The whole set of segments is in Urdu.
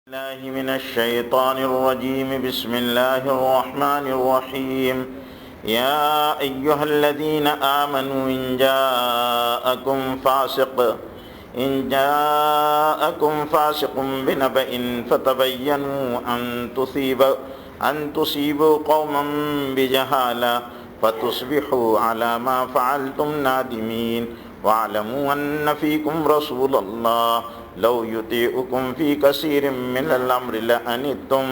الله من الشيطان الرجيم. بسم الله الرحمن الرحيم. يا أيها الذين آمنوا إن جاءكم فاسق بنبأ فتبينوا أن تصيبوا قوما بجهالة فتصبحوا على ما فعلتم نادمين. واعلموا أن فيكم رسول الله لو يطيعكم في كثير من الأمر لعنتم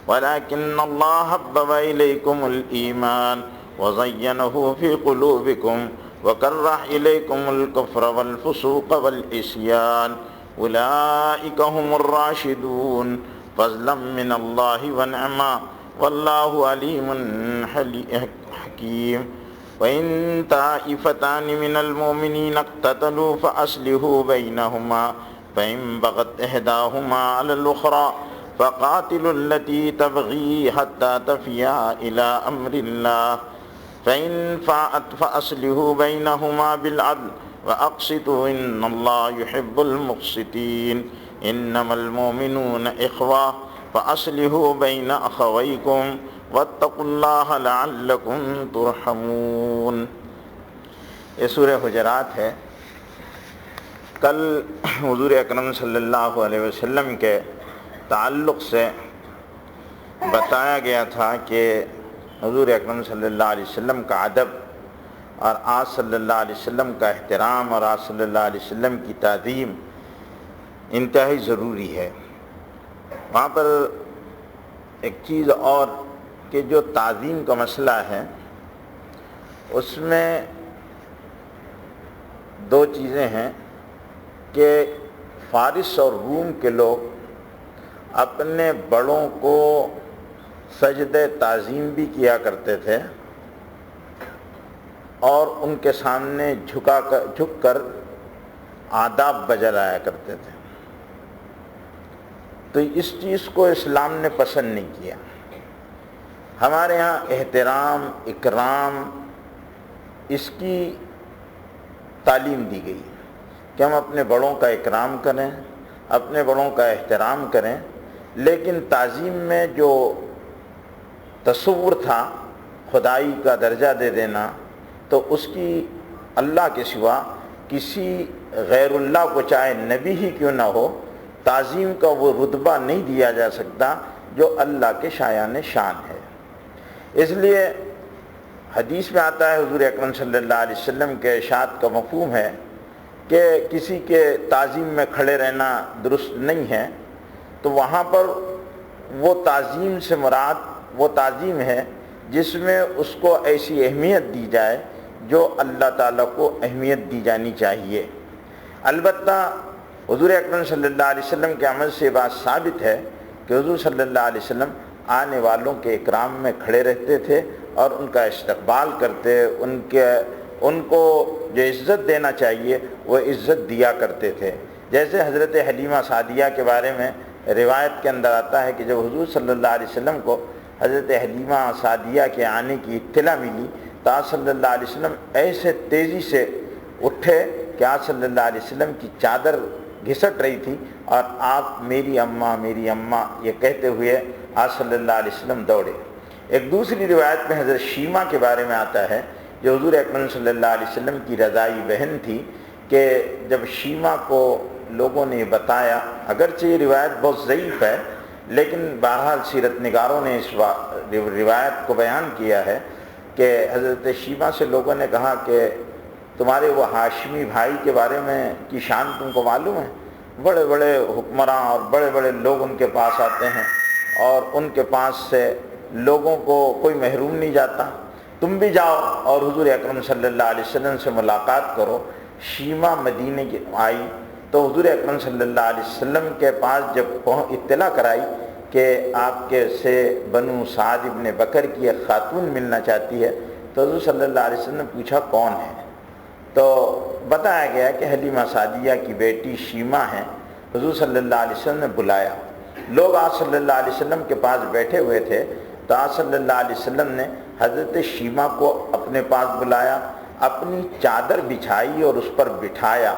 ولكن الله حبب إليكم الإيمان وزينه في قلوبكم وكره إليكم الكفر والفسوق والعصيان أولئك هم الراشدون فضلا من الله ونعما والله عليم حكيم. وإن طائفتان من المؤمنين اقتتلوا فأصلحوا بينهما فإن بغت إحداهما على الأخرى فقاتلوا التي تبغي حتى تفيء إلى أمر الله فإن فاءت فأصلحوا بينهما بالعدل وأقسطوا إن الله يحب المقسطين. إنما المؤمنون إخوة فأصلحوا بين أخويكم واتقوا اللہ لعلکم ترحمون. یہ سورہ حجرات ہے. کل حضور اکرم صلی اللہ علیہ وسلم کے تعلق سے بتایا گیا تھا کہ حضور اکرم صلی اللہ علیہ وسلم کا ادب اور آپ صلی اللہ علیہ وسلم کا احترام اور آپ صلی اللہ علیہ وسلم کی تعظیم انتہائی ضروری ہے. وہاں پر ایک چیز اور کہ جو تعظیم کا مسئلہ ہے اس میں دو چیزیں ہیں کہ فارس اور روم کے لوگ اپنے بڑوں کو سجدہ تعظیم بھی کیا کرتے تھے اور ان کے سامنے جھک کر آداب بجا لایا کرتے تھے. تو اس چیز کو اسلام نے پسند نہیں کیا. ہمارے ہاں احترام اکرام اس کی تعلیم دی گئی کہ ہم اپنے بڑوں کا اکرام کریں، اپنے بڑوں کا احترام کریں، لیکن تعظیم میں جو تصور تھا خدائی کا درجہ دے دینا، تو اس کی اللہ کے سوا کسی غیر اللہ کو چاہے نبی ہی کیوں نہ ہو تعظیم کا وہ رتبہ نہیں دیا جا سکتا جو اللہ کے شایان شان ہے. اس لیے حدیث میں آتا ہے، حضور اکرم صلی اللہ علیہ وسلم کے ارشاد کا مفہوم ہے کہ کسی کے تعظیم میں کھڑے رہنا درست نہیں ہے. تو وہاں پر وہ تعظیم سے مراد وہ تعظیم ہے جس میں اس کو ایسی اہمیت دی جائے جو اللہ تعالیٰ کو اہمیت دی جانی چاہیے. البتہ حضور اکرم صلی اللہ علیہ وسلم کے عمل سے بات ثابت ہے کہ حضور صلی اللہ علیہ وسلم آنے والوں کے اکرام میں کھڑے رہتے تھے اور ان کا استقبال کرتے، ان کو جو عزت دینا چاہیے وہ عزت دیا کرتے تھے. جیسے حضرت حلیمہ سعدیہ کے بارے میں روایت کے اندر آتا ہے کہ جب حضور صلی اللہ علیہ وسلم کو حضرت حلیمہ سعدیہ کے آنے کی اطلاع ملی تو آپ صلی اللہ علیہ وسلم ایسے تیزی سے اٹھے کہ آپ صلی اللہ علیہ وسلم کی چادر گھسٹ رہی تھی اور آپ میری اماں میری اماں یہ کہتے ہوئے آپ صلی اللہ علیہ وسلم دوڑے. ایک دوسری روایت میں حضرت شیمہ کے بارے میں آتا ہے جو حضور اکرم صلی اللہ علیہ وسلم کی رضائی بہن تھی کہ جب شیمہ کو لوگوں نے بتایا، اگرچہ یہ روایت بہت ضعیف ہے لیکن بہرحال سیرت نگاروں نے اس روایت کو بیان کیا ہے کہ حضرت شیمہ سے لوگوں نے کہا کہ تمہارے وہ ہاشمی بھائی کے بارے میں کی شان تم کو معلوم ہے؟ بڑے بڑے حکمراں اور بڑے بڑے لوگ ان کے پاس آتے ہیں اور ان کے پاس سے لوگوں کو کوئی محروم نہیں جاتا. تم بھی جاؤ اور حضور اکرم صلی اللہ علیہ وسلم سے ملاقات کرو. شیمہ مدینے کی آئی تو حضور اکرم صلی اللہ علیہ وسلم کے پاس جب اطلاع کرائی کہ آپ کے سے بنو سعد ابن بکر کی ایک خاتون ملنا چاہتی ہے تو حضور صلی اللہ علیہ وسلم نے پوچھا کون ہے؟ تو بتایا گیا کہ حلیمہ سعدیہ کی بیٹی شیمہ ہیں. حضور صلی اللہ علیہ وسلم نے بلایا. لوگ آپ صلی اللہ علیہ وسلم کے پاس بیٹھے ہوئے تھے تو آپ صلی اللہ علیہ وسلم نے حضرت شیمہ کو اپنے پاس بلایا، اپنی چادر بچھائی اور اس پر بٹھایا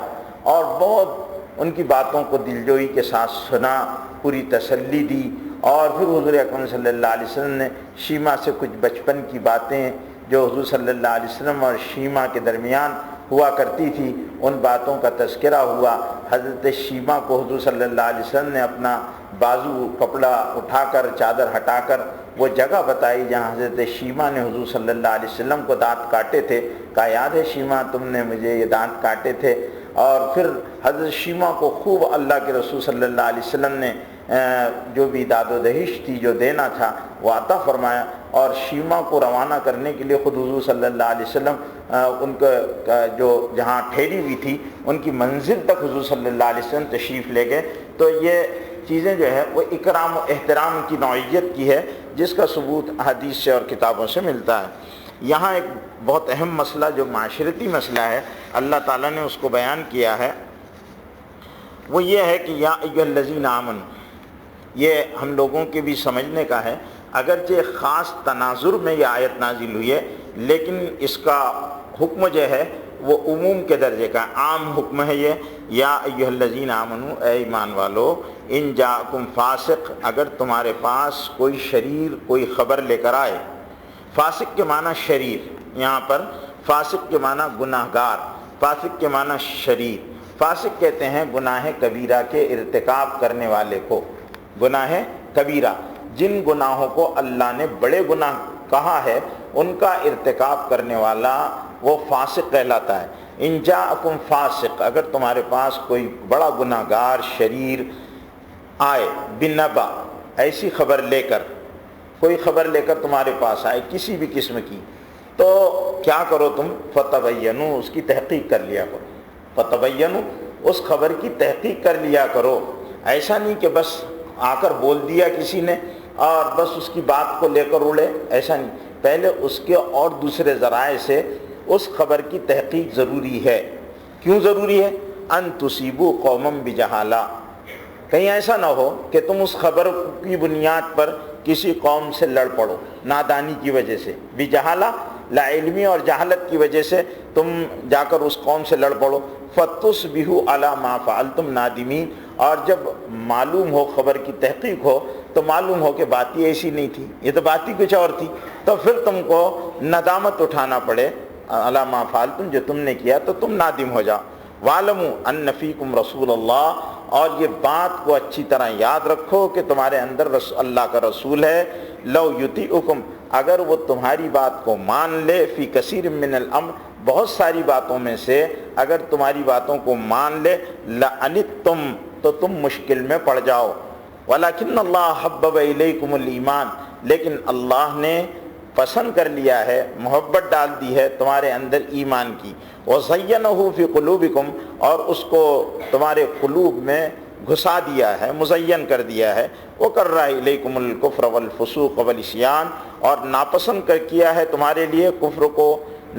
اور بہت ان کی باتوں کو دلجوئی کے ساتھ سنا، پوری تسلی دی، اور پھر حضور اکرم صلی اللہ علیہ وسلم نے شیمہ سے کچھ بچپن کی باتیں جو حضور صلی اللہ علیہ وسلم اور شیمہ کے درمیان ہوا کرتی تھی ان باتوں کا تذکرہ ہوا۔ حضرت شیمہ کو حضور صلی اللہ علیہ وسلم نے اپنا بازو کپڑا اٹھا کر، چادر ہٹا کر وہ جگہ بتائی جہاں حضرت شیمہ نے حضور صلی اللہ علیہ وسلم کو دانت کاٹے تھے، کہا یاد ہے شیمہ تم نے مجھے یہ دانت کاٹے تھے؟ اور پھر حضرت شیمہ کو خوب اللہ کے رسول صلی اللہ علیہ وسلم نے جو بھی داد و دہش تھی، جو دینا تھا وہ عطا فرمایا، اور شیمہ کو روانہ کرنے کے لیے خود حضور صلی اللہ علیہ وسلم ان کا جو جہاں ٹھہری ہوئی تھی ان کی منزل تک حضور صلی اللہ علیہ وسلم تشریف لے گئے۔ تو یہ چیزیں جو ہے وہ اکرام و احترام کی نوعیت کی ہے، جس کا ثبوت حدیث سے اور کتابوں سے ملتا ہے۔ یہاں ایک بہت اہم مسئلہ جو معاشرتی مسئلہ ہے اللہ تعالیٰ نے اس کو بیان کیا ہے، وہ یہ ہے کہ یا ایھا الذین آمنوا، یہ ہم لوگوں کے بھی سمجھنے کا ہے، اگرچہ خاص تناظر میں یہ آیت نازل ہوئی ہے لیکن اس کا حکم جو ہے وہ عموم کے درجے کا عام حکم ہے۔ یہ یا ایھا الذین آمنوا، اے ایمان والو، ان جاءکم فاسق، اگر تمہارے پاس کوئی شریر کوئی خبر لے کر آئے۔ فاسق کے معنی شریر، یہاں پر فاسق کے معنی گناہ گار، فاسق کے معنی شریر۔ فاسق کہتے ہیں گناہ کبیرہ کے ارتکاب کرنے والے کو، گناہ کبیرہ، جن گناہوں کو اللہ نے بڑے گناہ کہا ہے ان کا ارتکاب کرنے والا وہ فاسق کہلاتا ہے۔ ان جاءکم فاسق، اگر تمہارے پاس کوئی بڑا گناہ گار شریر آئے، بنبا، ایسی خبر لے کر، کوئی خبر لے کر تمہارے پاس آئے کسی بھی قسم کی، تو کیا کرو تم؟ فتبینوا، اس کی تحقیق کر لیا کرو۔ فتبینوا، اس خبر کی تحقیق کر لیا کرو۔ ایسا نہیں کہ بس آ کر بول دیا کسی نے اور بس اس کی بات کو لے کر اڑے، ایسا نہیں، پہلے اس کے اور دوسرے ذرائع سے اس خبر کی تحقیق ضروری ہے۔ کیوں ضروری ہے؟ ان تصیبوا قوما بجہالہ، کہیں ایسا نہ ہو کہ تم اس خبر کی بنیاد پر کسی قوم سے لڑ پڑو نادانی کی وجہ سے، بجہالہ، لا علمی اور جہالت کی وجہ سے تم جا کر اس قوم سے لڑ پڑو، فتصبحوا علی ما فعلتم نادمین، اور جب معلوم ہو، خبر کی تحقیق ہو تو معلوم ہو کہ بات ہی ایسی نہیں تھی، یہ تو بات ہی کچھ اور تھی، تو پھر تم کو ندامت اٹھانا پڑے علی ما فعلتم، جو تم نے کیا تو تم نادم ہو جاؤ۔ وَاعْلَمُوا أَنَّ فِيكُمْ رَسُولَ اللَّهِ، اور یہ بات کو اچھی طرح یاد رکھو کہ تمہارے اندر اللہ کا رسول ہے، لَوْ يُطِيعُكُمْ، اگر وہ تمہاری بات کو مان لے، فی کثیر من الامر، بہت ساری باتوں میں سے اگر تمہاری باتوں کو مان لے، لَأَنِتُّمْ، تو تم مشکل میں پڑ جاؤ، وَلَكِنَّ اللَّهَ حَبَّبَ إِلَيْكُمُ الْإِيمَانَ، لیکن اللہ نے پسند کر لیا ہے، محبت ڈال دی ہے تمہارے اندر ایمان کی، وَزَيَّنَهُ فِي قُلُوبِكُمْ، اور اس کو تمہارے قلوب میں گھسا دیا ہے، مزین کر دیا ہے، وَكَرَّهَ إِلَيْكُمُ الْكُفْرَ وَالْفُسُوقَ وَالْعِصْيَانَ، اور ناپسند کیا ہے تمہارے لیے کفر کو،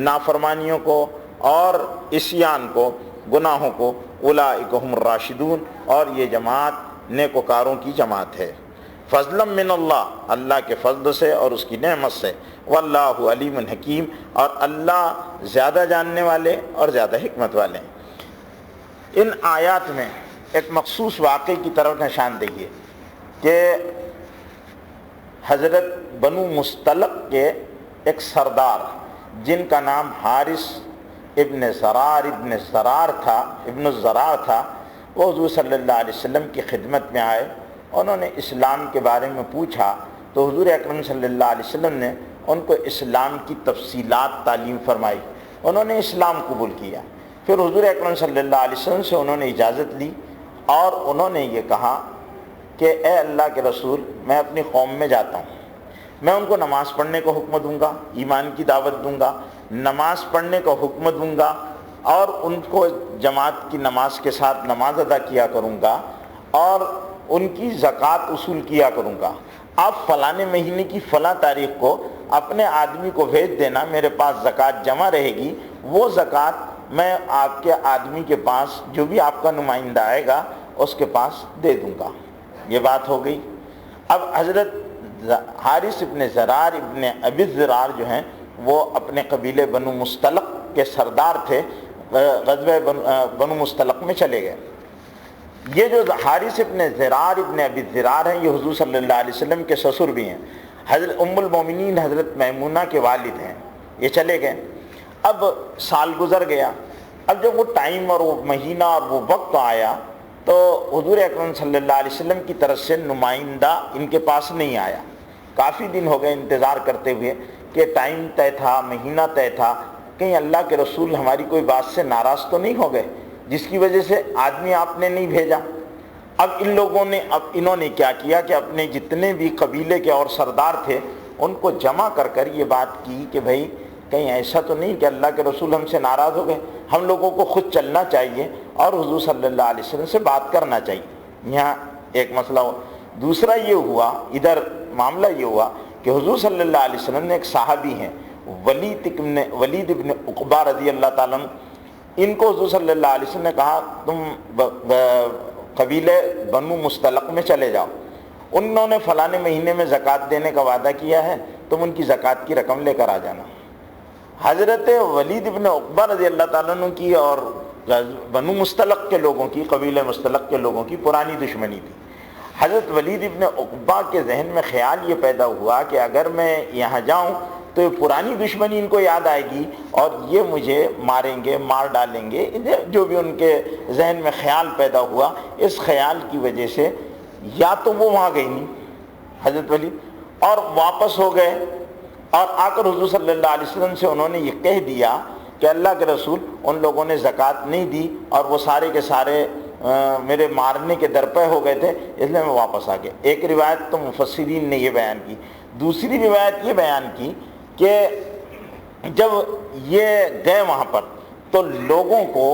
نافرمانیوں کو اور عصیان کو، گناہوں کو، اولئک هم الراشدون، اور یہ جماعت نیکوکاروں کی جماعت ہے۔ فضلا من اللہ، اللہ کے فضل سے اور اس کی نعمت سے، واللہ علیم حکیم، اور اللہ زیادہ جاننے والے اور زیادہ حکمت والے ہیں۔ ان آیات میں ایک مخصوص واقعے کی طرف نشان دہی ہے کہ حضرت بنو مستلق کے ایک سردار جن کا نام حارث ابن زرار تھا، وہ حضور صلی اللہ علیہ وسلم کی خدمت میں آئے، انہوں نے اسلام کے بارے میں پوچھا تو حضور اکرم صلی اللہ علیہ وسلم نے ان کو اسلام کی تفصیلات تعلیم فرمائی، انہوں نے اسلام قبول کیا۔ پھر حضور اکرم صلی اللہ علیہ وسلم سے انہوں نے اجازت لی اور انہوں نے یہ کہا کہ اے اللہ کے رسول، میں اپنی قوم میں جاتا ہوں، میں ان کو نماز پڑھنے کو حکم دوں گا، ایمان کی دعوت دوں گا، نماز پڑھنے کا حکم دوں گا، اور ان کو جماعت کی نماز کے ساتھ نماز ادا کیا کروں گا، اور ان کی زکوٰۃ وصول کیا کروں گا۔ آپ فلاں مہینے کی فلاں تاریخ کو اپنے آدمی کو بھیج دینا، میرے پاس زکوٰۃ جمع رہے گی، وہ زکوٰۃ میں آپ کے آدمی کے پاس، جو بھی آپ کا نمائندہ آئے گا اس کے پاس دے دوں گا۔ یہ بات ہو گئی۔ اب حضرت حارث ابن زرار ابن ابی الزرار جو ہیں وہ اپنے قبیلے بنو مستلق کے سردار تھے، غزوہ بنو مستلق میں چلے گئے۔ یہ جو حارث ابن زرار ابن ابی زرار ہیں، یہ حضور صلی اللہ علیہ وسلم کے سسر بھی ہیں، حضرت ام المومنین حضرت میمونہ کے والد ہیں، یہ چلے گئے۔ اب سال گزر گیا، اب جب وہ ٹائم اور وہ مہینہ اور وہ وقت آیا تو حضور اکرم صلی اللہ علیہ وسلم کی طرف سے نمائندہ ان کے پاس نہیں آیا۔ کافی دن ہو گئے انتظار کرتے ہوئے کہ ٹائم طے تھا، مہینہ طے تھا، کہیں اللہ کے رسول ہماری کوئی بات سے ناراض تو نہیں ہو گئے جس کی وجہ سے آدمی آپ نے نہیں بھیجا۔ اب انہوں نے کیا کیا کہ اپنے جتنے بھی قبیلے کے اور سردار تھے ان کو جمع کر کر یہ بات کی کہ بھائی کہیں ایسا تو نہیں کہ اللہ کے رسول ہم سے ناراض ہو گئے، ہم لوگوں کو خود چلنا چاہیے اور حضور صلی اللہ علیہ وسلم سے بات کرنا چاہیے۔ یہاں ایک مسئلہ ہو۔ دوسرا یہ ہوا، ادھر معاملہ یہ ہوا کہ حضور صلی اللہ علیہ وسلم نے ایک صحابی ہیں ولید ابن عقبہ رضی اللہ تعالیٰ عنہ، ان کو حضور صلی اللہ علیہ وسلم نے کہا تم قبیلے بنو مستلق میں چلے جاؤ، انہوں نے فلاں مہینے میں زکوٰۃ دینے کا وعدہ کیا ہے، تم ان کی زکوٰۃ کی رقم لے کر آ جانا۔ حضرت ولید ابن عقبہ رضی اللہ تعالیٰ عنہ کی اور بنو مستلق کے لوگوں کی، قبیلہ مستلق کے لوگوں کی پرانی دشمنی تھی۔ حضرت ولید ابن عقبہ کے ذہن میں خیال یہ پیدا ہوا کہ اگر میں یہاں جاؤں تو یہ پرانی دشمنی ان کو یاد آئے گی اور یہ مجھے ماریں گے، مار ڈالیں گے، جو بھی ان کے ذہن میں خیال پیدا ہوا، اس خیال کی وجہ سے یا تو وہ وہاں گئی نہیں حضرت ولید، اور واپس ہو گئے اور آ کر حضور صلی اللہ علیہ وسلم سے انہوں نے یہ کہہ دیا کہ اللہ کے رسول ان لوگوں نے زکوٰۃ نہیں دی اور وہ سارے کے سارے میرے مارنے کے درپے ہو گئے تھے، اس لیے میں واپس آ گیا۔ ایک روایت تو مفسرین نے یہ بیان کی، دوسری روایت یہ بیان کی کہ جب یہ گئے وہاں پر تو لوگوں کو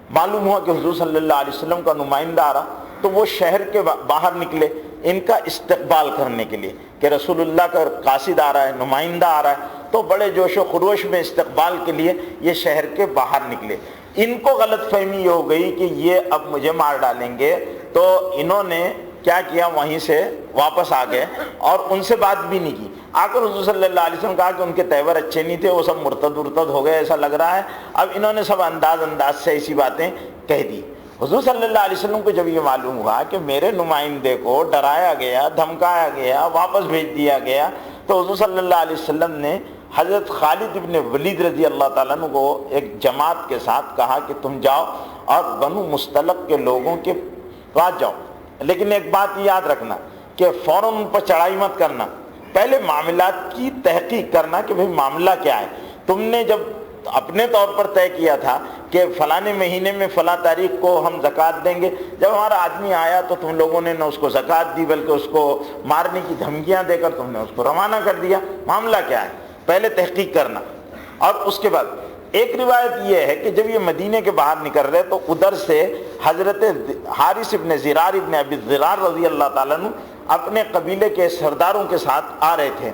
معلوم ہوا کہ حضور صلی اللہ علیہ وسلم کا نمائندہ آ رہا، تو وہ شہر کے باہر نکلے ان کا استقبال کرنے کے لیے کہ رسول اللہ کا قاصد آ رہا ہے، نمائندہ آ رہا ہے، تو بڑے جوش و خروش میں استقبال کے لیے یہ شہر کے باہر نکلے۔ ان کو غلط فہمی یہ ہو گئی کہ یہ اب مجھے مار ڈالیں گے، تو انہوں نے کیا کیا، وہیں سے واپس آ گئے اور ان سے بات بھی نہیں کی۔ آ کر حضور صلی اللہ علیہ وسلم کہا کہ ان کے تیور اچھے نہیں تھے، وہ سب مرتد ہو گئے ایسا لگ رہا ہے۔ اب انہوں نے سب انداز سے ایسی باتیں کہہ دی۔ حضور صلی اللہ علیہ وسلم کو جب یہ معلوم ہوا کہ میرے نمائندے کو ڈرایا گیا، دھمکایا گیا، واپس بھیج دیا گیا، تو حضور صلی اللہ علیہ وسلم نے حضرت خالد ابن ولید رضی اللہ تعالیٰ عنہ کو ایک جماعت کے ساتھ کہا کہ تم جاؤ اور بنو مستلق کے لوگوں کے پاس جاؤ، لیکن ایک بات یاد رکھنا کہ فوراً ان پر چڑھائی مت کرنا، پہلے معاملات کی تحقیق کرنا کہ بھئی معاملہ کیا ہے۔ تم نے جب اپنے طور پر طے کیا تھا کہ فلاں مہینے میں فلاں تاریخ کو ہم زکوٰۃ دیں گے، جب ہمارا آدمی آیا تو تم لوگوں نے نہ اس کو زکوٰۃ دی بلکہ اس کو مارنے کی دھمکیاں دے کر تم نے اس کو روانہ کر دیا۔ معاملہ کیا ہے، پہلے تحقیق کرنا۔ اور اس کے بعد ایک روایت یہ ہے کہ جب یہ مدینے کے باہر نکل رہے تو ادھر سے حضرت حارث ابن زرار ابن ابی زرار رضی اللہ تعالیٰ عنہ اپنے قبیلے کے سرداروں کے ساتھ آ رہے تھے۔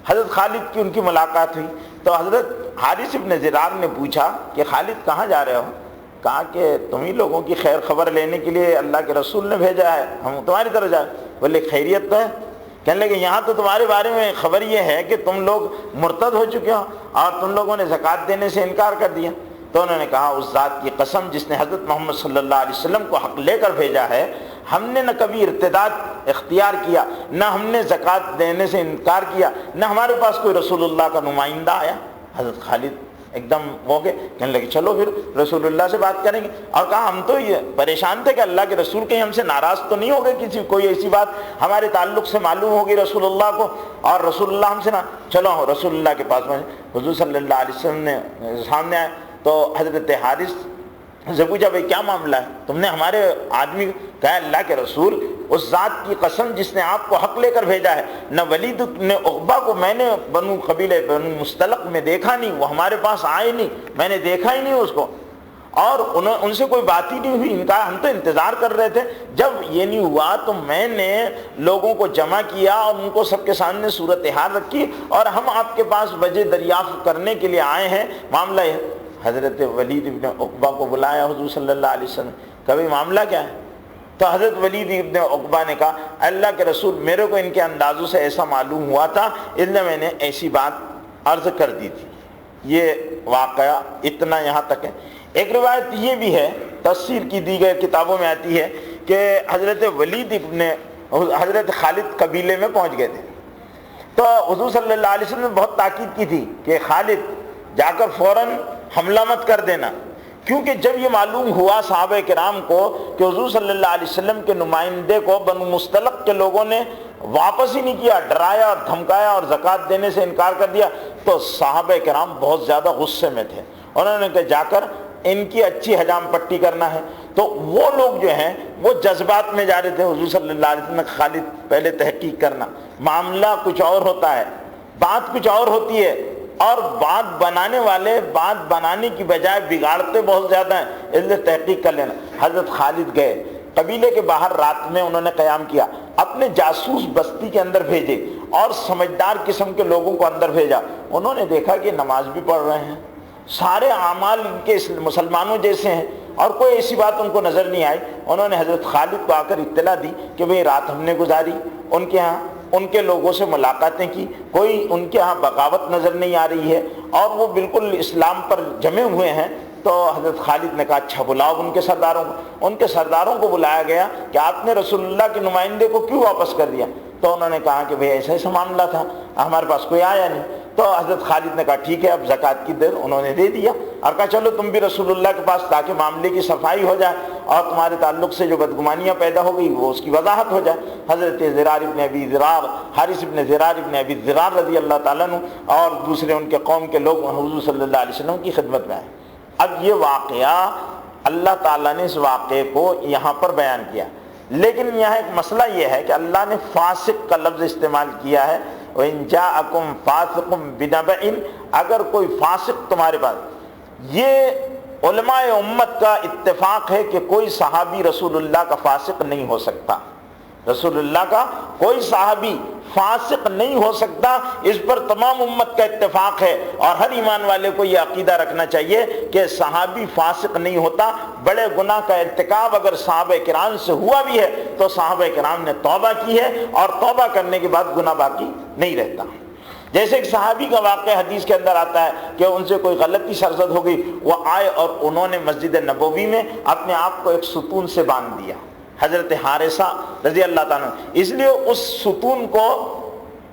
حضرت خالد کی ان کی ملاقات ہوئی تو حضرت حارث ابن زرار نے پوچھا کہ خالد کہاں جا رہے ہو؟ کہا کہ تم ہی لوگوں کی خیر خبر لینے کے لیے اللہ کے رسول نے بھیجا ہے، ہم تمہاری طرف جائیں۔ بولے خیریت تو ہے؟ کہنے لگے یہاں تو تمہارے بارے میں خبر یہ ہے کہ تم لوگ مرتد ہو چکے ہو اور تم لوگوں نے زکوٰۃ دینے سے انکار کر دیا۔ تو انہوں نے کہا اس ذات کی قسم جس نے حضرت محمد صلی اللہ علیہ وسلم کو حق لے کر بھیجا ہے، ہم نے نہ کبھی ارتداد اختیار کیا، نہ ہم نے زکوٰۃ دینے سے انکار کیا، نہ ہمارے پاس کوئی رسول اللہ کا نمائندہ آیا۔ حضرت خالد ایک دم ہو گئے، کہنے لگے چلو پھر رسول اللہ سے بات کریں گے۔ اور کہا ہم تو یہ پریشان تھے کہ اللہ کے رسول کہیں ہم سے ناراض تو نہیں ہو گئے، کوئی ایسی بات ہمارے تعلق سے معلوم ہوگی رسول اللہ کو اور رسول اللہ ہم سے نہ، چلو رسول اللہ کے پاس پہنچے۔ حضور صلی اللہ علیہ وسلم نے سامنے آئے تو حضرت حارث سے پوچھا بھائی کیا معاملہ ہے، تم نے ہمارے آدمی کہا اللہ کے رسول اس ذات کی قسم جس نے آپ کو حق لے کر بھیجا ہے، نہ ولید نے عقبہ کو میں نے قبیلے بنو مستلق میں دیکھا نہیں، وہ ہمارے پاس آئے نہیں، میں نے دیکھا ہی نہیں اس کو، اور ان سے کوئی بات ہی نہیں ہوئی۔ ان کا ہم تو انتظار کر رہے تھے، جب یہ نہیں ہوا تو میں نے لوگوں کو جمع کیا اور ان کو سب کے سامنے صورتحال رکھی اور ہم آپ کے پاس وجہ دریافت کرنے کے لیے آئے ہیں، معاملہ ہے۔ حضرت ولید ابن عقبہ کو بلایا حضور صلی اللہ علیہ وسلم، کبھی معاملہ کیا ہے؟ تو حضرت ولید ابن عقبہ نے کہا اللہ کے رسول میرے کو ان کے اندازوں سے ایسا معلوم ہوا تھا، اس لیے میں نے ایسی بات عرض کر دی تھی۔ یہ واقعہ اتنا یہاں تک ہے۔ ایک روایت یہ بھی ہے، تفسیر کی دیگر کتابوں میں آتی ہے کہ حضرت ولید ابن حضرت خالد قبیلے میں پہنچ گئے تھے، تو حضور صلی اللہ علیہ وسلم نے بہت تاکید کی تھی کہ خالد جا کر فوراً حملہ مت کر دینا، کیونکہ جب یہ معلوم ہوا صحابہ کرام کو کہ حضور صلی اللہ علیہ وسلم کے نمائندے کو بنو مستلق کے لوگوں نے واپس ہی نہیں کیا، ڈرایا اور دھمکایا اور زکوٰۃ دینے سے انکار کر دیا، تو صحابہ کرام بہت زیادہ غصے میں تھے۔ انہوں نے کہا جا کر ان کی اچھی حجام پٹی کرنا ہے۔ تو وہ لوگ جو ہیں وہ جذبات میں جا رہے تھے، حضور صلی اللہ علیہ وسلم نے خالد پہلے تحقیق کرنا، معاملہ کچھ اور ہوتا ہے، بات کچھ اور ہوتی ہے، اور بات بنانے والے بات بنانے کی بجائے بگاڑتے بہت زیادہ ہیں، اس لیے تحقیق کر لینا۔ حضرت خالد گئے، قبیلے کے باہر رات میں انہوں نے قیام کیا، اپنے جاسوس بستی کے اندر بھیجے اور سمجھدار قسم کے لوگوں کو اندر بھیجا۔ انہوں نے دیکھا کہ نماز بھی پڑھ رہے ہیں، سارے اعمال ان کے مسلمانوں جیسے ہیں، اور کوئی ایسی بات ان کو نظر نہیں آئی۔ انہوں نے حضرت خالد کو آ کر اطلاع دی کہ بھئی رات ہم نے گزاری ان کے ہاں، ان کے لوگوں سے ملاقاتیں کی، کوئی ان کے ہاں بغاوت نظر نہیں آ رہی ہے اور وہ بالکل اسلام پر جمے ہوئے ہیں۔ تو حضرت خالد نے کہا اچھا بلاؤ ان کے سرداروں کو۔ ان کے سرداروں کو بلایا گیا کہ آپ نے رسول اللہ کے نمائندے کو کیوں واپس کر دیا؟ تو انہوں نے کہا کہ بھئی ایسا ایسا معاملہ تھا، ہمارے پاس کوئی آیا نہیں۔ تو حضرت خالد نے کہا ٹھیک ہے، اب زکوٰۃ کی دیر انہوں نے دے دیا، اور کہا چلو تم بھی رسول اللہ کے پاس، تاکہ معاملے کی صفائی ہو جائے اور تمہارے تعلق سے جو بدگمانیاں پیدا ہو گئی وہ اس کی وضاحت ہو جائے۔ حضرت زرار ابن ابی زرار، حارث ابن زرار ابن ابی زرار رضی اللہ تعالیٰ عنہ اور دوسرے ان کے قوم کے لوگ حضور صلی اللہ علیہ وسلم کی خدمت میں آئے۔ اب یہ واقعہ اللہ تعالیٰ نے اس واقعے کو یہاں پر بیان کیا، لیکن یہاں ایک مسئلہ یہ ہے کہ اللہ نے فاسق کا لفظ استعمال کیا ہے، وَإِن جَاءَكُمْ فَاسِقٌ بِنَبَإٍ، اگر کوئی فاسق تمہارے پاس۔ یہ علماء امت کا اتفاق ہے کہ کوئی صحابی رسول اللہ کا فاسق نہیں ہو سکتا، رسول اللہ کا کوئی صحابی فاسق نہیں ہو سکتا، اس پر تمام امت کا اتفاق ہے، اور ہر ایمان والے کو یہ عقیدہ رکھنا چاہیے کہ صحابی فاسق نہیں ہوتا۔ بڑے گناہ کا ارتکاب اگر صحابہ کرام سے ہوا بھی ہے تو صحابہ کرام نے توبہ کی ہے، اور توبہ کرنے کے بعد گناہ باقی نہیں رہتا۔ جیسے ایک صحابی کا واقعہ حدیث کے اندر آتا ہے کہ ان سے کوئی غلطی سرزد ہو گئی، وہ آئے اور انہوں نے مسجد نبوی میں اپنے آپ کو ایک ستون سے باندھ دیا، حضرت حارثہ رضی اللہ تعالیٰ عنہ۔ اس لیے اس ستون کو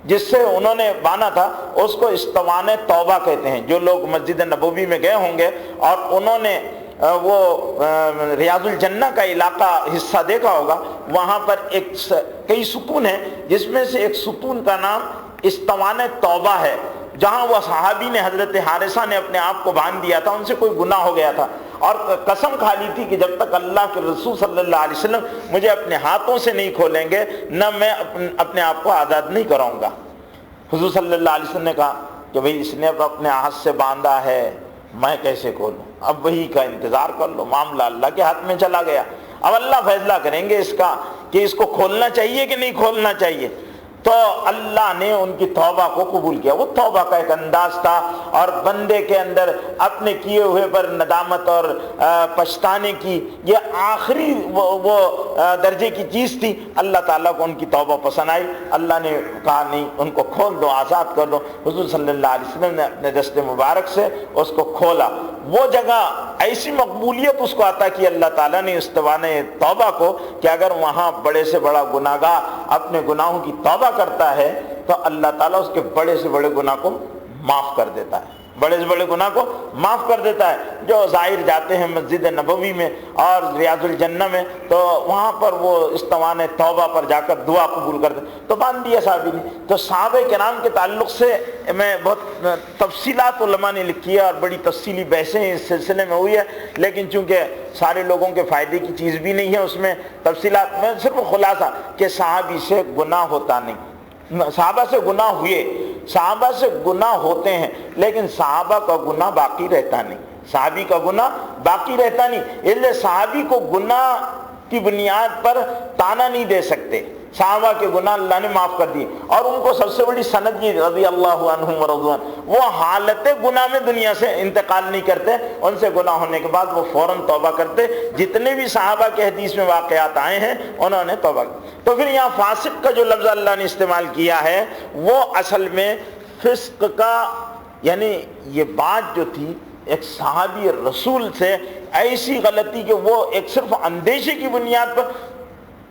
جس سے انہوں نے باندھا تھا اس کو استوان توبہ کہتے ہیں۔ جو لوگ مسجد نبوی میں گئے ہوں گے اور انہوں نے وہ ریاض الجنہ کا علاقہ حصہ دیکھا ہوگا، وہاں پر کئی ستون ہیں، جس میں سے ایک ستون کا نام استوان توبہ ہے، جہاں وہ صحابی نے حضرت حارثہ نے اپنے آپ کو باندھ دیا تھا، ان سے کوئی گناہ ہو گیا تھا، اور قسم کھا لی تھی کہ جب تک اللہ کے رسول صلی اللہ علیہ وسلم مجھے اپنے ہاتھوں سے نہیں کھولیں گے نہ میں اپنے آپ کو آزاد نہیں کراؤں گا۔ حضور صلی اللہ علیہ وسلم نے کہا کہ بھئی اس نے اپنے ہاتھ سے باندھا ہے، میں کیسے کھولوں؟ اب وہی کا انتظار کر لو، معاملہ اللہ کے ہاتھ میں چلا گیا، اب اللہ فیصلہ کریں گے اس کا کہ اس کو کھولنا چاہیے کہ نہیں کھولنا چاہیے۔ تو اللہ نے ان کی توبہ کو قبول کیا۔ وہ توبہ کا ایک انداز تھا، اور بندے کے اندر اپنے کیے ہوئے پر ندامت اور پچھتانے کی یہ آخری وہ درجے کی چیز تھی۔ اللہ تعالیٰ کو ان کی توبہ پسند آئی، اللہ نے کہا نہیں، ان کو کھول دو، آزاد کر دو۔ حضور صلی اللہ علیہ وسلم نے اپنے دست مبارک سے اس کو کھولا۔ وہ جگہ ایسی مقبولیت اس کو عطا کی اللہ تعالیٰ نے استوان توبہ کو کہ اگر وہاں بڑے سے بڑا گناہگار اپنے گناہوں کی توبہ کرتا ہے تو اللہ تعالیٰ اس کے بڑے سے بڑے گناہ کو معاف کر دیتا ہے، بڑے سے بڑے گناہ کو معاف کر دیتا ہے۔ جو ظاہر جاتے ہیں مسجد نبوی میں اور ریاض الجنہ میں تو وہاں پر وہ استوان توبہ پر جا کر دعا قبول کرتے، تو باندھ دیا صحابی نے۔ تو صحابہ کرام کے تعلق سے میں بہت تفصیلات علماء نے لکھی ہے اور بڑی تفصیلی بحثیں اس سلسلے میں ہوئی ہے، لیکن چونکہ سارے لوگوں کے فائدے کی چیز بھی نہیں ہے اس میں تفصیلات میں، صرف خلاصہ کہ صحابی سے گناہ ہوتا نہیں، صحابہ سے گناہ ہوئے، صحابہ سے گناہ ہوتے ہیں، لیکن صحابہ کا گناہ باقی رہتا نہیں، صحابی کا گناہ باقی رہتا نہیں، اس لیے صحابی کو گناہ کی بنیاد پر تانا نہیں دے سکتے۔ صحابہ کے گناہ اللہ نے معاف کر دیے، اور ان کو سب سے بڑی سند یہ رضی اللہ عنہم ورضوان، وہ حالت گناہ میں دنیا سے انتقال نہیں کرتے، ان سے گناہ ہونے کے بعد وہ فوراً توبہ کرتے۔ جتنے بھی صحابہ کے حدیث میں واقعات آئے ہیں انہوں نے توبہ کی۔ تو پھر یہاں فاسق کا جو لفظ اللہ نے استعمال کیا ہے وہ اصل میں فسق کا، یعنی یہ بات جو تھی ایک صحابی رسول سے ایسی غلطی کہ وہ ایک صرف اندیشے کی بنیاد پر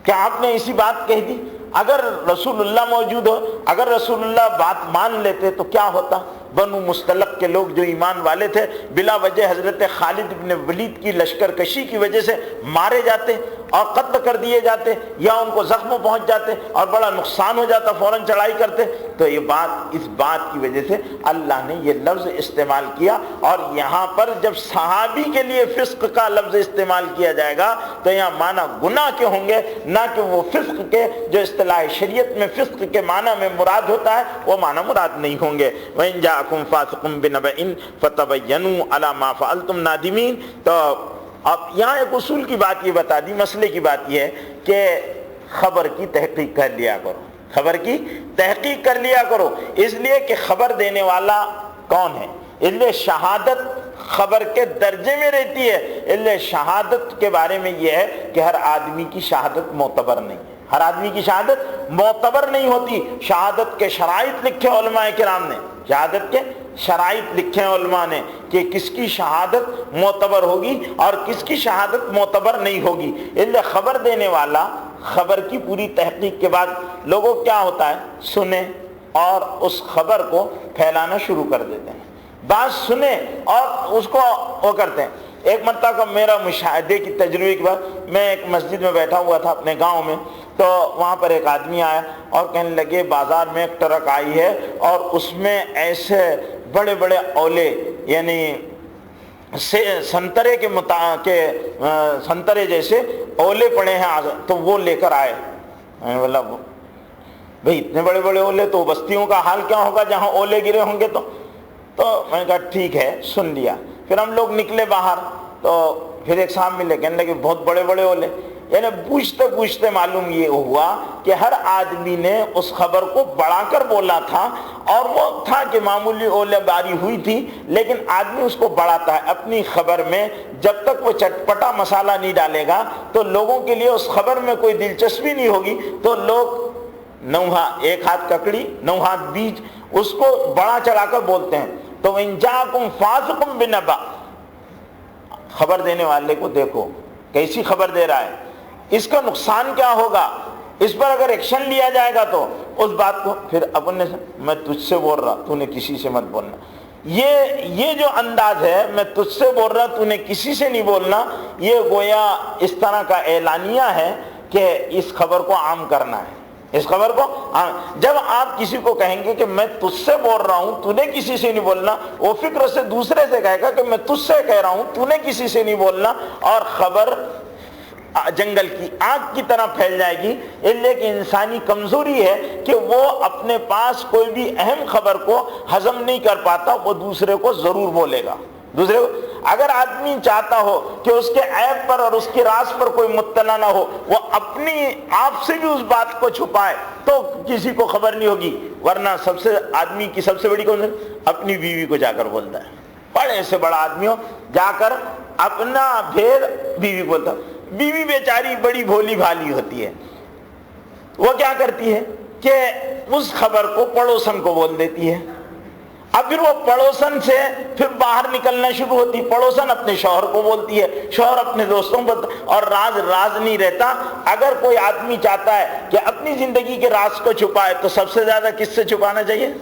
کہ آپ نے اسی بات کہہ دی. اگر رسول اللہ موجود ہو، اگر رسول اللہ بات مان لیتے تو کیا ہوتا؟ بنو مستلق کے لوگ جو ایمان والے تھے بلا وجہ حضرت خالد بن ولید کی لشکر کشی کی وجہ سے مارے جاتے اور قتل کر دیے جاتے، یا ان کو زخم پہنچ جاتے اور بڑا نقصان ہو جاتا، فوراً چڑھائی کرتے. تو یہ بات، اس بات کی وجہ سے اللہ نے یہ لفظ استعمال کیا. اور یہاں پر جب صحابی کے لیے فسق کا لفظ استعمال کیا جائے گا تو یہاں معنی گناہ کے ہوں گے، نہ کہ وہ فسق کے جو اصطلاح شریعت میں فسق کے معنی میں مراد ہوتا ہے وہ معنی مراد نہیں ہوں گے. وَإِن جَاءَكُمْ فَاسِقٌ بِنَبَإٍ فَتَبَيَّنُوا عَلَىٰ مَا فَعَلْتُمْ نَادِمِينَ. تو اب یہاں ایک اصول کی بات یہ بتا دی، مسئلے کی بات یہ ہے کہ خبر کی تحقیق کر لیا کرو، خبر کی تحقیق کر لیا کرو. اس لیے کہ خبر دینے والا کون ہے، اس لیے شہادت خبر کے درجے میں رہتی ہے. اس لیے شہادت کے بارے میں یہ ہے کہ ہر آدمی کی شہادت معتبر نہیں ہے، ہر آدمی کی شہادت معتبر نہیں ہوتی. شہادت کے شرائط لکھے علماء کرام نے، شہادت کے شرائط لکھے ہیں علماء نے کہ کس کی شہادت معتبر ہوگی اور کس کی شہادت معتبر نہیں ہوگی. اس لیے خبر دینے والا خبر کی پوری تحقیق کے بعد لوگوں کیا ہوتا ہے، سنیں اور اس خبر کو پھیلانا شروع کر دیتے ہیں. بات سنیں اور اس کو وہ کرتے ہیں. ایک مرتبہ کا میرا مشاہدے کی تجربے کے بعد میں ایک مسجد میں بیٹھا ہوا تھا اپنے گاؤں میں، تو وہاں پر ایک آدمی آیا اور کہنے لگے بازار میں ایک ٹرک آئی ہے اور اس میں ایسے بڑے بڑے اولے، یعنی سنترے کے سنترے جیسے اولے پڑے ہیں، تو وہ لے کر آئے. میں نے بولا بھئی اتنے بڑے بڑے اولے تو بستیوں کا حال کیا ہوگا جہاں اولے گرے ہوں گے. تو میں نے کہا ٹھیک ہے، سن لیا. پھر ہم لوگ نکلے باہر تو پھر ایک صاحب ملے، کہنے لگے بہت بڑے بڑے اولے. یعنی پوچھتے پوچھتے معلوم یہ ہوا کہ ہر آدمی نے اس خبر کو بڑھا کر بولا تھا، اور وہ تھا کہ معمولی اولے باری ہوئی تھی، لیکن آدمی اس کو بڑھاتا ہے اپنی خبر میں. جب تک وہ چٹپٹا مسالہ نہیں ڈالے گا تو لوگوں کے لیے اس خبر میں کوئی دلچسپی نہیں ہوگی. تو لوگ ایک ہاتھ ککڑی نو ہاتھ بیج اس کو بڑا چڑھا کر بولتے ہیں. تو ان جاءکم فاسق بنبأ، خبر دینے والے کو دیکھو کیسی خبر دے رہا ہے، اس کا نقصان کیا ہوگا، اس پر اگر ایکشن لیا جائے گا تو اس بات کو پھر اپنے سے، میں تجھ سے بول رہا تو نے کسی سے مت بولنا. یہ جو انداز ہے میں تجھ سے بول رہا تو نے کسی سے نہیں بولنا، یہ گویا اس طرح کا اعلانیہ ہے کہ اس خبر کو عام کرنا ہے. اس خبر کو جب آپ کسی کو کہیں گے کہ میں تجھ سے بول رہا ہوں تو نے کسی سے نہیں بولنا، وہ فکر سے دوسرے سے کہے گا کہ میں تجھ سے کہہ رہا ہوں تو نے کسی سے نہیں بولنا، اور خبر جنگل کی آگ کی طرح پھیل جائے گی. اس لیے کہ انسانی کمزوری ہے کہ وہ اپنے پاس کوئی بھی اہم خبر کو ہضم نہیں کر پاتا، وہ دوسرے کو ضرور بولے گا. دوسرے کو اگر آدمی چاہتا ہو کہ اس کے عیب پر اور اس کے راز پر کوئی مطلع نہ ہو، وہ اپنی آپ سے بھی اس بات کو چھپائے تو کسی کو خبر نہیں ہوگی. ورنہ آدمی کی سب سے بڑی کون ہے، اپنی بیوی کو جا کر بولتا ہے. بڑے سے بڑا آدمی ہو جا کر اپنا بھید بیوی کو بولتا. بیوی بیچاری بڑی بھولی بھالی ہوتی ہے، وہ کیا کرتی ہے کہ اس خبر کو پڑوسن کو بول دیتی ہے. اب پھر وہ پڑوسن سے پھر باہر نکلنا شروع ہوتی، پڑوسن اپنے شوہر کو بولتی ہے، شوہر اپنے دوستوں کو، اور راز نہیں رہتا. اگر کوئی آدمی چاہتا ہے کہ اپنی زندگی کے راز کو چھپائے تو سب سے زیادہ کس سے چھپانا چاہیے،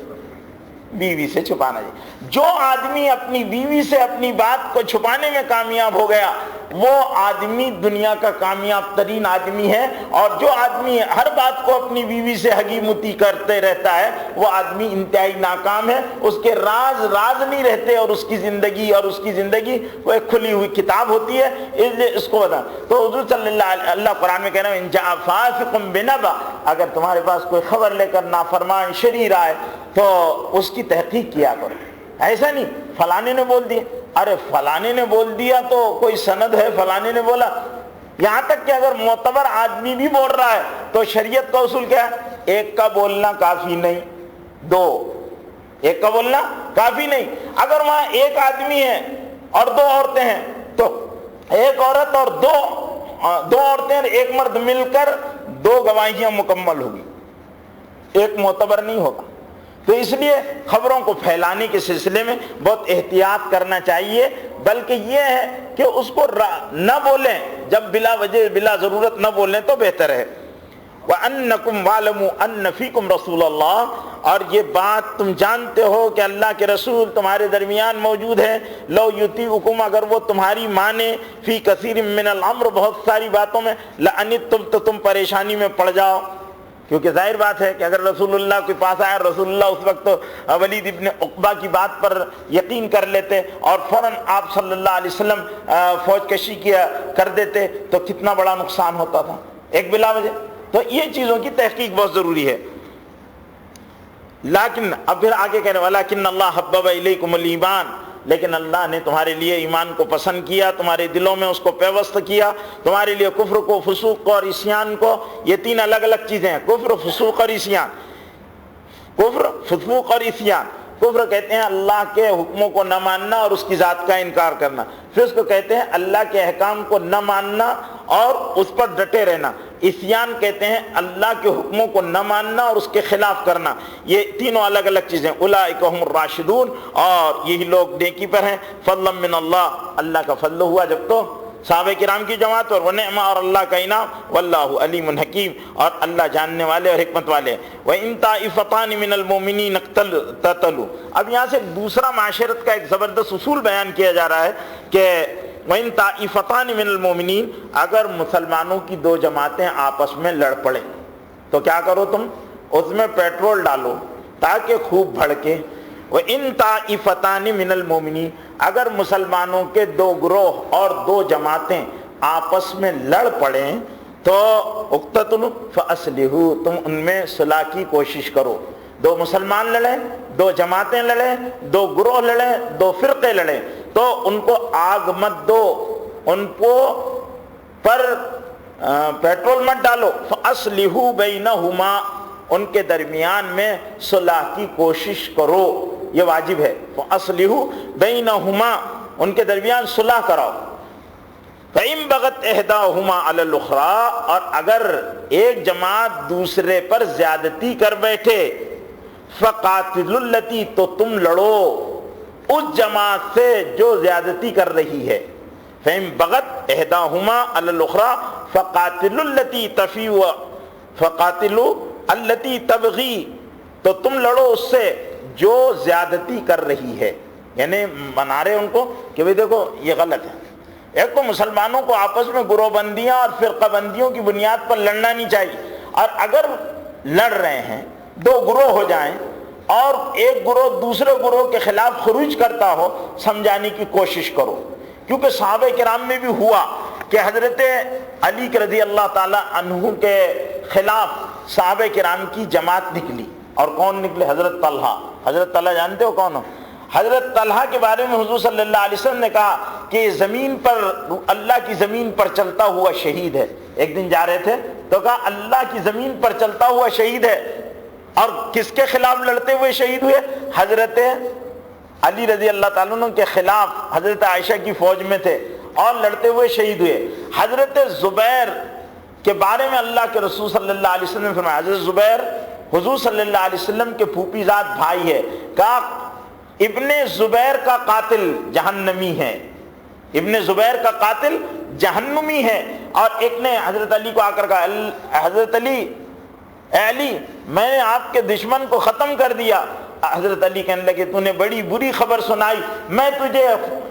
بیوی سے چھپانا چاہیے. جو آدمی اپنی بیوی سے اپنی بات کو چھپانے میں کامیاب ہو گیا وہ آدمی دنیا کا کامیاب ترین آدمی ہے. اور جو آدمی ہر بات کو اپنی بیوی سے ہگی متی کرتے رہتا ہے وہ آدمی انتہائی ناکام ہے. اس کے راز نہیں رہتے، اور اس کی زندگی وہ ایک کھلی ہوئی کتاب ہوتی ہے. اس لیے اس کو بتا. تو حضور صلی اللہ قرآن میں کہہ رہا ہے ان جاء فاسق بنبأ، اگر تمہارے پاس کوئی خبر لے کر نافرمان شریر آئے تو اس کی تحقیق کیا کرو. ایسا نہیں فلانے نے بول دیا، ارے فلانے نے بول دیا تو کوئی سند ہے، فلانے نے بولا. یہاں تک کہ اگر معتبر آدمی بھی بول رہا ہے تو شریعت کا اصول کیا ہے، ایک کا بولنا کافی نہیں، ایک کا بولنا کافی نہیں. اگر وہاں ایک آدمی ہے اور دو عورتیں ہیں تو ایک عورت اور دو عورتیں اور ایک مرد مل کر دو گواہیاں مکمل ہوگی، ایک معتبر نہیں ہوگا. تو اس لیے خبروں کو پھیلانے کے سلسلے میں بہت احتیاط کرنا چاہیے، بلکہ یہ ہے کہ اس کو نہ بولیں، جب بلا وجہ بلا ضرورت نہ بولیں تو بہتر ہے۔ وَأَنَّكُمْ وَاعْلَمُوا أَنَّ فِيكُمْ رَسُولَ اللَّهِ، اور یہ بات تم جانتے ہو کہ اللہ کے رسول تمہارے درمیان موجود ہے، لو یطیعکم، اگر وہ تمہاری مانے، فی کثیر من الامر، بہت ساری باتوں میں، لعنتم، تو تم پریشانی میں پڑ جاؤ۔ کیونکہ ظاہر بات ہے کہ اگر رسول اللہ کے پاس آیا، رسول اللہ اس وقت ولید ابن عقبہ کی بات پر یقین کر لیتے اور فوراً آپ صلی اللہ علیہ وسلم فوج کشی کیا کر دیتے تو کتنا بڑا نقصان ہوتا تھا ایک بلا وجہ۔ تو یہ چیزوں کی تحقیق بہت ضروری ہے۔ لیکن اب پھر آگے کہنے والا وَلَٰكِنَّ اللَّهَ حَبَّبَ إِلَيْكُمُ الْإِيمَانَ، لیکن اللہ نے تمہارے لیے ایمان کو پسند کیا، تمہارے دلوں میں اس کو پیوست کیا، تمہارے لیے کفر کو، فسوق کو اور عصیان کو، یہ تین الگ الگ چیزیں ہیں، کفر، فسوق اور عصیان۔ کفر، فسوق اور عصیان۔ کفر کہتے ہیں اللہ کے حکموں کو نہ ماننا اور اس کی ذات کا انکار کرنا، فسق کہتے ہیں اللہ کے احکام کو نہ ماننا اور اس پر ڈٹے رہنا، عصیان کہتے ہیں اللہ کے حکموں کو نہ ماننا اور اس کے خلاف کرنا۔ یہ تینوں الگ الگ چیزیں، اولئک هم الراشدون، اور یہی لوگ نیکی پر ہیں۔ فضلا من اللہ، اللہ کا فضل ہوا جب تو صحابہ کرام کی جماعت اور ونعمہ، اور اللہ کا انعام، واللہ علیم حکیم، اور اللہ جاننے والے اور حکمت والے ہیں۔ وَإِن طَائِفَتَانِ مِنَ الْمُؤْمِنِينَ اقْتَتَلُوا، اب یہاں سے دوسرا معاشرت کا ایک زبردست اصول بیان کیا جا رہا ہے کہ وَإِن طَائِفَتَانِ مِنَ الْمُؤْمِنِينَ، اگر مسلمانوں کی دو جماعتیں آپس میں لڑ پڑیں تو کیا کرو تم؟ اس میں پیٹرول ڈالو تاکہ خوب بھڑکے۔ وَإِن طَائِفَتَانِ مِنَ الْمُؤْمِنِينَ، اگر مسلمانوں کے دو گروہ اور دو جماعتیں آپس میں لڑ پڑیں تو اقتتلوا فاصلحوا، تم ان میں صلح کی کوشش کرو۔ دو مسلمان لڑیں، دو جماعتیں لڑیں، دو گروہ لڑیں، دو فرقے لڑیں تو ان کو آگ مت دو، ان کو پر پیٹرول مت ڈالو۔ فاصلحوا بینہما، ان کے درمیان میں صلح کی کوشش کرو، یہ واجب ہے۔ فاصلحوا بینہما، ان کے درمیان صلح کراؤ۔ فَإِن بَغَتْ إِحْدَاهُمَا عَلَى الْأُخْرَىٰ، اور اگر ایک جماعت دوسرے پر زیادتی کر بیٹھے، فَقَاتِلُوا الَّتِي، تو تم لڑو اس جماعت سے جو زیادتی کر رہی ہے۔ فَإِن بَغَتْ إِحْدَاهُمَا عَلَى الْأُخْرَىٰ فَقَاتِلُوا الَّتِي تَفِي فَقَاتِلُوا الَّتِي تَبْغِي، تو تم لڑو اس سے جو زیادتی کر رہی ہے، یعنی منا رہے ان کو کہ بھئی دیکھو یہ غلط ہے۔ ایک تو مسلمانوں کو آپس میں گروہ بندیاں اور فرقہ بندیوں کی بنیاد پر لڑنا نہیں چاہیے، اور اگر لڑ رہے ہیں دو گروہ ہو جائیں اور ایک گروہ دوسرے گروہ کے خلاف خروج کرتا ہو، سمجھانے کی کوشش کرو۔ کیونکہ صحابہ کرام میں بھی ہوا کہ حضرت علی رضی اللہ تعالی عنہ کے خلاف صحابہ کرام کی جماعت نکلی، اور کون نکلے؟ حضرت طلحہ۔ حضرت طلحہ جانتے ہو کون ہو؟ حضرت طلحہ کے بارے میں حضور صلی اللہ علیہ وسلم نے کہا کہ زمین پر، اللہ کی زمین پر چلتا ہوا شہید ہے۔ ایک دن جا رہے تھے تو کہا اللہ کی زمین پر چلتا ہوا شہید ہے، اور کس کے خلاف لڑتے ہوئے شہید ہوئے؟ حضرت علی رضی اللہ تعالیٰ عنہ کے خلاف، حضرت عائشہ کی فوج میں تھے اور لڑتے ہوئے شہید ہوئے۔ حضرت زبیر کے بارے میں اللہ کے رسول صلی اللہ علیہ وسلم نے فرمایا، حضرت زبیر حضور صلی اللہ علیہ وسلم کے پھوپھی زاد بھائی ہے، کہا ابن زبیر کا قاتل جہنمی ہے، ابن زبیر کا قاتل جہنمی ہے۔ اور ایک نے حضرت علی کو آ کر کہا، حضرت علی، اے علی، میں نے آپ کے دشمن کو ختم کر دیا۔ حضرت علی کہنے لگے تو نے بڑی بری خبر سنائی، میں تجھے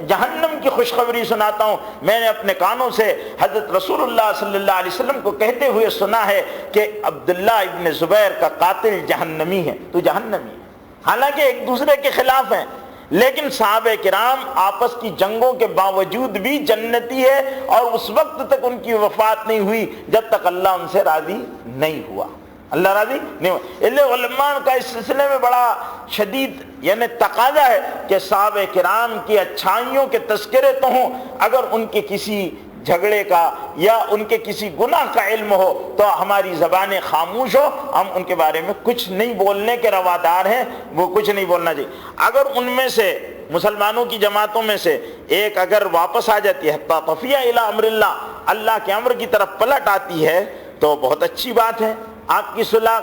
جہنم کی خوشخبری سناتا ہوں۔ میں نے اپنے کانوں سے حضرت رسول اللہ صلی اللہ علیہ وسلم کو کہتے ہوئے سنا ہے کہ عبداللہ ابن زبیر کا قاتل جہنمی ہے، تو جہنمی ہے۔ حالانکہ ایک دوسرے کے خلاف ہیں، لیکن صحابہ کرام آپس کی جنگوں کے باوجود بھی جنتی ہے، اور اس وقت تک ان کی وفات نہیں ہوئی جب تک اللہ ان سے راضی نہیں ہوا۔ اللہ راضی نہیں ہوا۔ اس لیے علماء کا اس سلسلے میں بڑا شدید یعنی تقاضا ہے کہ صحابہ کرام کی اچھائیوں کے تذکرے تو ہوں، اگر ان کے کسی جھگڑے کا یا ان کے کسی گناہ کا علم ہو تو ہماری زبانیں خاموش ہو، ہم ان کے بارے میں کچھ نہیں بولنے کے روادار ہیں، وہ کچھ نہیں بولنا چاہیے۔ اگر ان میں سے مسلمانوں کی جماعتوں میں سے ایک اگر واپس آ جاتی ہے، تفیہ الی امر اللہ، اللہ کے امر کی طرف پلٹ آتی ہے، تو بہت اچھی بات ہے، آپ کی صلح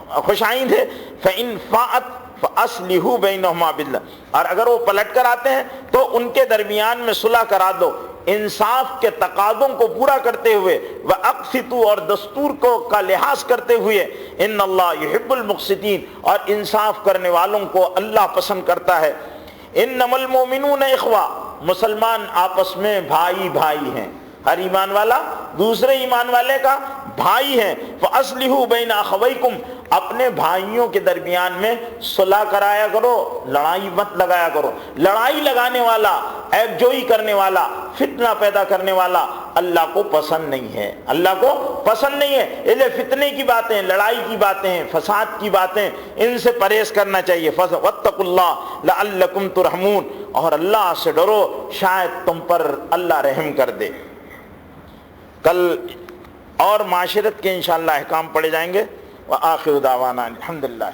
خوش آئند ہے فَإِنْ فَاءَتْ فَأَصْلِحُوا بَيْنَهُمَا بِالْعَدْلِ، اور اگر وہ پلٹ کر آتے ہیں تو ان کے درمیان میں صلح کرا دو انصاف کے تقاضوں کو پورا کرتے ہوئے، وَأَقْسِطُوا، اور دستور کا لحاظ کرتے ہوئے، إِنَّ اللَّهَ يُحِبُّ الْمُقْسِطِينَ، اور انصاف کرنے والوں کو اللہ پسند کرتا ہے۔ إِنَّمَا الْمُؤْمِنُونَ إِخْوَةٌ، مسلمان آپس میں بھائی بھائی ہیں، ہر ایمان والا دوسرے ایمان والے کا بھائی ہیں۔ فَأَصْلِحُوا بَيْنَ أَخَوَيْكُمْ، اپنے بھائیوں کے درمیان میں صلح کرایا کرو، لڑائی مت لگایا کرو۔ لڑائی لگانے والا، عیب جوئی کرنے والا، فتنہ پیدا کرنے والا اللہ کو پسند نہیں ہے، اللہ کو پسند نہیں ہے۔ یہ فتنے کی باتیں، لڑائی کی باتیں، فساد کی باتیں، ان سے پرہیز کرنا چاہیے۔ وَاتَّقُوا اللَّهَ لَعَلَّكُمْ تُرْحَمُونَ، اور اللہ سے ڈرو شاید تم پر اللہ رحم کر دے۔ کل اور معاشرت کے انشاءاللہ احکام پڑھے جائیں گے۔ وآخر دعوانا الحمدللہ۔